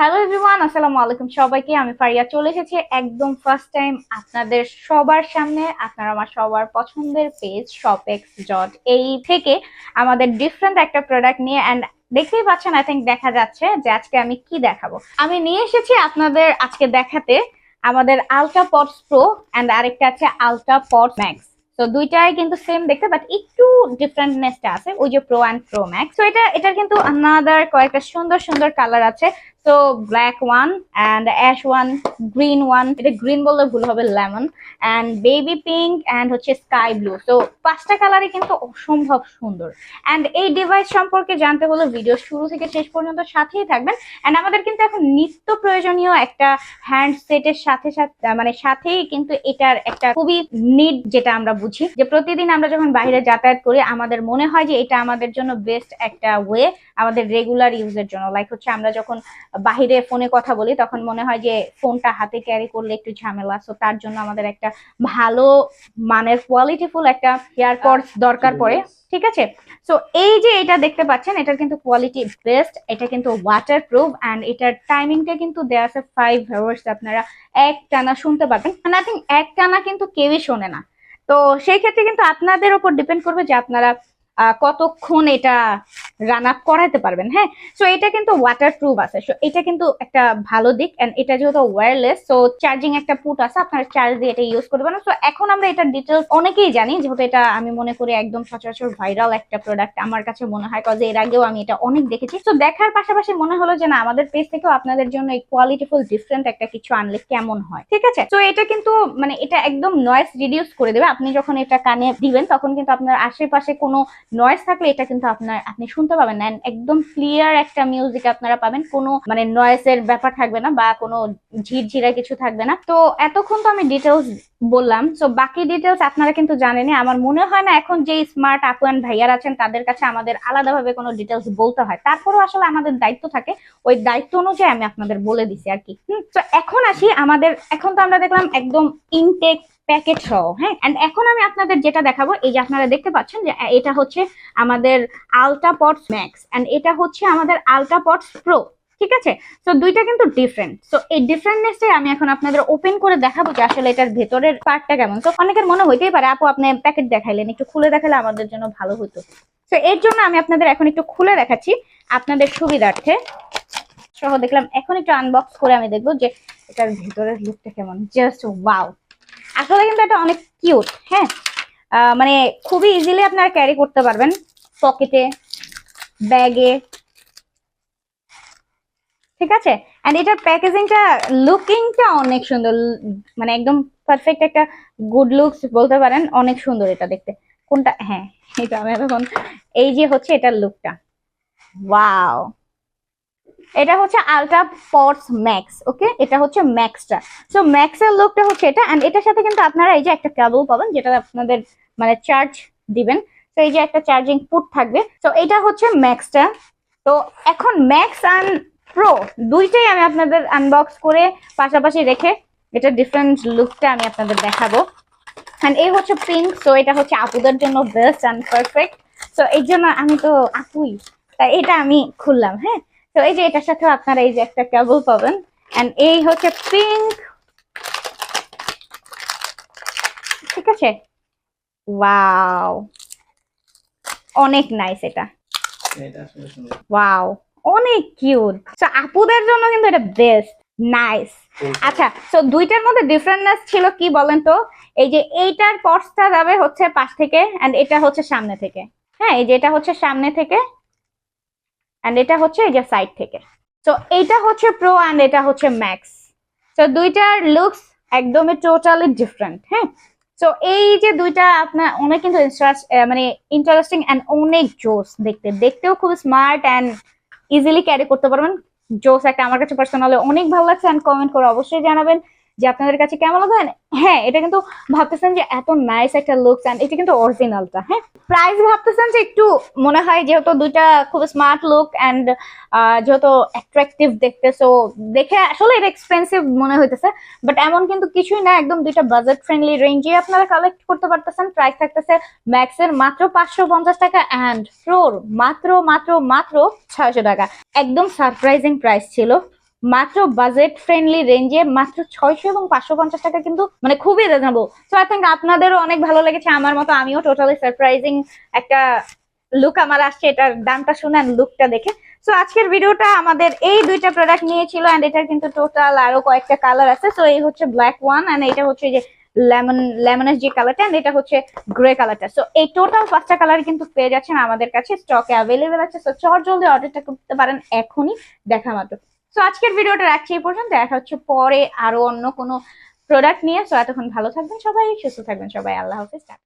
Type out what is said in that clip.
Hello everyone, আসসালামু আলাইকুম সবাইকে। আমি ফারিয়া চলে এসেছি একদম ফার্স্ট টাইম আপনাদের সবার সামনে। আপনারা আমার সবার পছন্দের পেজ shopx.ae থেকে আমাদের ডিফারেন্ট একটা প্রোডাক্ট নিয়ে। অ্যান্ড দেখতেই পাচ্ছেন, আই থিঙ্ক দেখা যাচ্ছে যে আজকে আমি কি দেখাবো। আমি নিয়ে এসেছি আপনাদের আজকে দেখাতে আমাদের আলট্রা পডস প্রো অ্যান্ড আরেকটা আছে আলট্রা পডস ম্যাক্স। তো দুইটাই কিন্তু সেম দেখতে, বাট একটু ডিফারেন্টনেসটা আছে, ওই যে প্রো অ্যান্ড প্রো ম্যাক্স। তো এটার কিন্তু আনাদার কয়েকটা সুন্দর সুন্দর কালার আছে। তো black one and ash one, green one, এটা গ্রিন বললে ভুল হবে, lemon and baby pink and হচ্ছে স্কাই ব্লু। তো পাঁচটা কালারই কিন্তু অসম্ভব সুন্দর। অ্যান্ড এই ডিভাইস সম্পর্কে জানতে হলে ভিডিও শুরু থেকে শেষ পর্যন্ত সাথেই থাকবেন। অ্যান্ড আমাদের কিন্তু এখন নিত্য প্রয়োজনীয় একটা হ্যান্ডসেটের সাথে সাথে সাথেই কিন্তু এটার একটা খুবই নিড, যেটা আমরা বুঝি যে প্রতিদিন আমরা যখন বাইরে যাতায়াত করি আমাদের মনে হয় যে এটা আমাদের জন্য বেস্ট একটা ওয়ে আমাদের রেগুলার ইউজের জন্য। লাইক হচ্ছে আমরা যখন বাহিরে ফোনে কথা বলি তখন মনে হয় যে ফোনটা হাতে ক্যারি করলে একটু ঝামেলা, সো তার জন্য আমাদের একটা ভালো মানের কোয়ালিটিফুল একটা এয়ারপডস দরকার পড়ে। ঠিক আছে, সো এই যে এটা দেখতে পাচ্ছেন, এটার কিন্তু কোয়ালিটি বেস্ট, এটা কিন্তু ওয়াটার প্রুফ অ্যান্ড এটার টাইমিংটা কিন্তু দেওয়া আছে 5 আওয়ার্স। আপনারা এক টানা শুনতে পারবেন। আই থিঙ্ক এক টানা কিন্তু কেউই শোনে না। তো সেই ক্ষেত্রে কিন্তু আপনাদের উপর ডিপেন্ড করবে যে আপনারা কতক্ষণ এটা রান আপ করাতে পারবেন। হ্যাঁ, সো এটা কিন্তু ওয়াটার প্রুফ আছে, সো এটা কিন্তু একটা ভালো দিক। এন্ড এটা যেহেতু ওয়্যারলেস, সো চার্জিং একটা পুট আছে, আপনারা চার্জ দিয়ে এটা ইউজ করতে পারেন। সো এখন আমরা এটার ডিটেলস অনেকেই জানি, যেহেতু এটা আমি মনে করি একদম সচরাচর ভাইরাল একটা প্রোডাক্ট আমার কাছে মনে হয়, কজ এর আগেও আমি এটা অনেক দেখেছি। তো দেখার পাশাপাশি মনে হলো যে না, আমাদের পেজ থেকেও আপনাদের জন্য এই কোয়ালিটিফুল ডিফারেন্ট একটা কিছু আনলে কেমন হয়। ঠিক আছে, তো এটা কিন্তু মানে এটা একদম নয়েজ রিডিউস করে দেবে। আপনি যখন এটা কানে দিবেন তখন কিন্তু আপনার আশেপাশে কোনো নয়েজ থাকলে এটা কিন্তু আপনি শুনতে পাবেন না। একদম ক্লিয়ার একটা মিউজিক আপনারা পাবেন, কোনো মানে নয়েজের ব্যাপার থাকবে না বা কোনো ঝিরঝিরা কিছু থাকবে না। তো এতক্ষণ তো আমি ডিটেলস বললাম, সো বাকি ডিটেলস আপনারা কিন্তু জানেনই। আমার মনে হয় না এখন যে স্মার্ট আপু এন্ড ভাইয়ার আছেন তাদের কাছে আমাদের আলাদাভাবে কোনো ডিটেলস বলতে হয়। তারপরেও আসলে আমাদের দায়িত্ব থাকে, ওই দায়িত্ব অনুযায়ী আমি আপনাদের বলে দিছি আর কি। তো এখন আসি আমাদের, এখন তো আমরা দেখলাম একদম ইনটেক প্যাকেট সহ। হ্যাঁ, এন্ড এখন আমি আপনাদের যেটা দেখাবো, এই যে আপনারা দেখতে পাচ্ছেন যে এটা হচ্ছে আমাদের আলট্রা পডস ম্যাক্স এন্ড এটা হচ্ছে আমাদের আলট্রা পডস প্রো। ঠিক আছে, তো দুইটা কিন্তু ডিফারেন্ট। সো এই ডিফারেন্টনেসটাই আমি এখন আপনাদের ওপেন করে দেখাবো যে আসলে এটার ভেতরের পার্টটা কেমন। তো অনেকের মনে হইতেই পারে আপু আপনি প্যাকেট দেখাইলেন, একটু খুলে দেখালে আমাদের জন্য ভালো হতো। তো এর জন্য আমি আপনাদের এখন একটু খুলে দেখাচ্ছি আপনাদের সুবিধার্থে সহ। দেখলাম এখন একটু আনবক্স করে আমি দেখবো যে এটার ভেতরের লুকটা কেমন। জাস্ট ওয়াও, আসলে কিন্তু এটা অনেক কিউট। হ্যাঁ, মানে খুবই ইজিলি আপনারা ক্যারি করতে পারবেন পকেটে, ব্যাগে। ঠিক আছে, এন্ড এটার প্যাকেজিংটা লুকিংটা অনেক সুন্দর, মানে একদম পারফেক্ট একটা গুড লুকস বলতে পারেন। অনেক সুন্দর এটা দেখতে। কোনটা? হ্যাঁ, এটা আমি এখন, এই যে হচ্ছে এটার লুকটা, ওয়াও। এটা হচ্ছে আলট্রা পডস ম্যাক্স। ওকে, এটা হচ্ছে ম্যাক্সটা। সো ম্যাক্সের লুকটা হচ্ছে এটা। এন্ড এটার সাথে কিন্তু আপনারা এই যে একটা কেবল পাবেন, যেটা আপনাদের মানে চার্জ দিবেন। তো এই যে একটা চার্জিং পুট থাকবে। তো এটা হচ্ছে ম্যাক্সটা। তো এখন ম্যাক্স অ্যান্ড প্রো দুইটাই আমি আপনাদের আনবক্স করে পাশাপাশি রেখে এটা ডিফারেন্ট লুকটা আমি আপনাদের দেখাবো। এন্ড এই হচ্ছে পিঙ্ক, সো এটা হচ্ছে আপুদের জন্য বেস্ট অ্যান্ড পারফেক্ট। সো এই জন্য আমি তো আপুই, তাই এটা আমি খুললাম। হ্যাঁ, তো এই যে এটার সাথে আপনারা এই যে একটা কেবল পাবেন। এন্ড এই হচ্ছে পিঙ্ক। ঠিক আছে, ওয়াও, অনেক নাইস এটা। ওয়াও, অনেক কিউট। সো আপুদের জন্য কিন্তু এটা বেস্ট, নাইস। আচ্ছা, সো দুইটার মধ্যে ডিফারেন্টনেস ছিল কি বলেন তো? এই যে এইটার পডসটা যাবে হচ্ছে পাশ থেকে এন্ড এটা হচ্ছে সামনে থেকে। হ্যাঁ, এই যে এটা হচ্ছে সামনে থেকে এন্ড এটা হচ্ছে এই যে সাইড থেকে। তো এইটা হচ্ছে প্রো এন্ড এটা হচ্ছে ম্যাক্স। তো দুইটার লুকস একদমই টোটালি ডিফারেন্ট। হ্যাঁ, তো এই যে দুইটা আপনার অনেক কিন্তু মানে ইন্টারেস্টিং এন্ড অনেক জোস দেখতে, দেখতেও খুব স্মার্ট এন্ড ইজিলি ক্যারি করতে পারবেন। জোস একটা, আমার কাছে পার্সোনালি অনেক ভালো লাগছে। এন্ড কমেন্ট করে অবশ্যই জানাবেন যে আপনাদের কাছে কেমন লাগে। হ্যাঁ, এটা কিন্তু ভাবতেছেন যে এত নাইস একটা লুকস এন্ড এটা কিন্তু অরিজিনালটা। হ্যাঁ, প্রাইস ভাবতেছেন যে একটু মনে হয় যেহেতু দুইটা খুব স্মার্ট লুক এন্ড যেহেতু অ্যাট্রাকটিভ দেখতে, সো দেখে আসলে এটা এক্সপেন্সিভ মনে হইতেছে, বাট এমন কিন্তু কিছুই না। একদম দুইটা বাজেট ফ্রেন্ডলি রেঞ্জে আপনারা কালেক্ট করতে পারতেছেন। প্রাইস থাকতেছে ম্যাক্সের মাত্র 550 টাকা এন্ড প্রোর মাত্র মাত্র মাত্র 600 টাকা। একদম সারপ্রাইজিং প্রাইস ছিল। মাত্র বাজেট ফ্রেন্ডলি রেঞ্জে মাত্র 600 এবং 550 টাকা, কিন্তু মানে খুবই রিজনেবল। সো আই থিঙ্ক আপনাদেরও অনেক ভালো লেগেছে, আমার মতো আমিও টোটালি সারপ্রাইজিং একটা লুক আমার আসছে এটার দামটা শুনে, লুকটা দেখে। সো আজকের ভিডিওটা আমাদের এই দুইটা প্রোডাক্ট নিয়ে ছিল, এন্ড এটার কিন্তু টোটাল আরো কয়েকটা কালার আছে। সো এই হচ্ছে ব্ল্যাক ওয়ান, এন্ড এটা হচ্ছে যে লেমনের যে কালারটা, এন্ড এটা হচ্ছে গ্রে কালারটা। সো এই টোটাল 5টা কালার কিন্তু পেয়ে যাচ্ছেন আমাদের কাছে, স্টকে অ্যাভেলেবেল আছে। সো চট জলদি অর্ডারটা করতে পারেন এখনই দেখা মাত্র। সো আজকের ভিডিওটা রাখছি এই পর্যন্ত, দেখা হচ্ছে পরে আরো অন্য কোনো প্রোডাক্ট নিয়ে। সো এতক্ষণ ভালো থাকবেন সবাই, সুস্থ থাকবেন সবাই, আল্লাহ হাফেজ।